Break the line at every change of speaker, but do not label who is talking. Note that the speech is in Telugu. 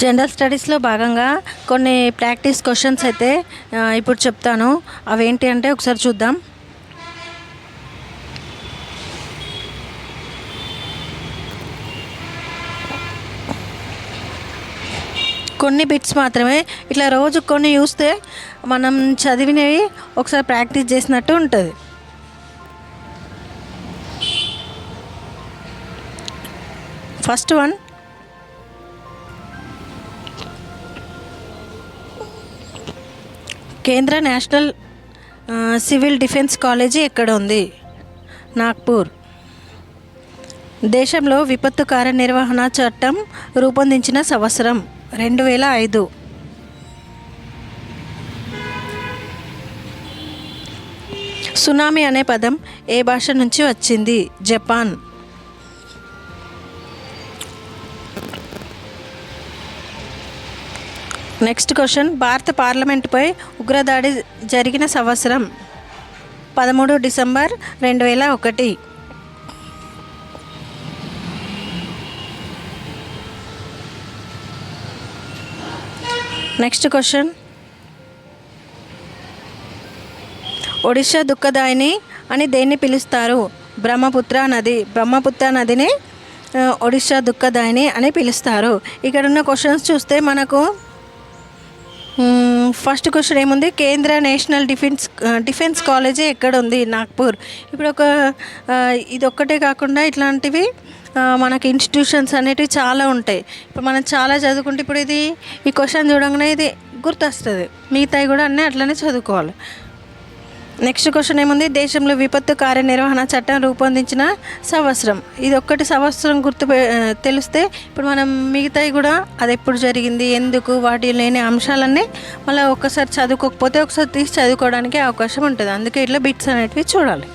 జనరల్ స్టడీస్లో భాగంగా కొన్ని ప్రాక్టీస్ క్వశ్చన్స్ అయితే ఇప్పుడు చెప్తాను. అవేంటి అంటే ఒకసారి చూద్దాం. కొన్ని బిట్స్ మాత్రమే, ఇట్లా రోజు కొన్ని చూస్తే మనం చదివినవి ఒకసారి ప్రాక్టీస్ చేసినట్టు ఉంటుంది. ఫస్ట్ వన్, కేంద్ర నేషనల్ సివిల్ డిఫెన్స్ కాలేజీ ఎక్కడ ఉంది? నాగ్పూర్. దేశంలో విపత్తు కార్యనిర్వహణ చట్టం రూపొందించిన సంవత్సరం 2005. సునామీ అనే పదం ఏ భాష నుంచి వచ్చింది? జపాన్. నెక్స్ట్ క్వశ్చన్, భారత పార్లమెంటుపై ఉగ్రదాడి జరిగిన సంవత్సరం 13 డిసెంబర్ 2001. నెక్స్ట్ క్వశ్చన్, ఒడిశా దుఃఖదాయిని అని దేన్ని పిలుస్తారు? బ్రహ్మపుత్ర నదిని ఒడిశా దుఃఖదాయిని అని పిలుస్తారు. ఇక్కడ ఉన్న క్వశ్చన్స్ చూస్తే మనకు ఫస్ట్ క్వశ్చన్ ఏముంది? కేంద్ర నేషనల్ డిఫెన్స్ కాలేజీ ఎక్కడ ఉంది? నాగ్పూర్. ఇప్పుడు ఇది ఒక్కటే కాకుండా ఇట్లాంటివి మనకి ఇన్స్టిట్యూషన్స్ అనేటివి చాలా ఉంటాయి. ఇప్పుడు మనం చాలా చదువుకుంటే ఇప్పుడు ఈ క్వశ్చన్ చూడంగానే ఇది గుర్తొస్తుంది. మిగతాయి కూడా అన్నీ అట్లనే చదువుకోవాలి. నెక్స్ట్ క్వశ్చన్ ఏముంది? దేశంలో విపత్తు కార్యనిర్వహణ చట్టం రూపొందించిన సంవత్సరం. ఇది ఒక్కటి సంవత్సరం తెలిస్తే ఇప్పుడు మనం మిగతాయి కూడా అది ఎప్పుడు జరిగింది, ఎందుకు, వాటి లేని అంశాలన్నీ మళ్ళీ ఒక్కసారి చదువుకోకపోతే ఒకసారి తీసి చదువుకోవడానికి అవకాశం ఉంటుంది. అందుకే ఇట్లా బిట్స్ అనేటివి చూడాలి.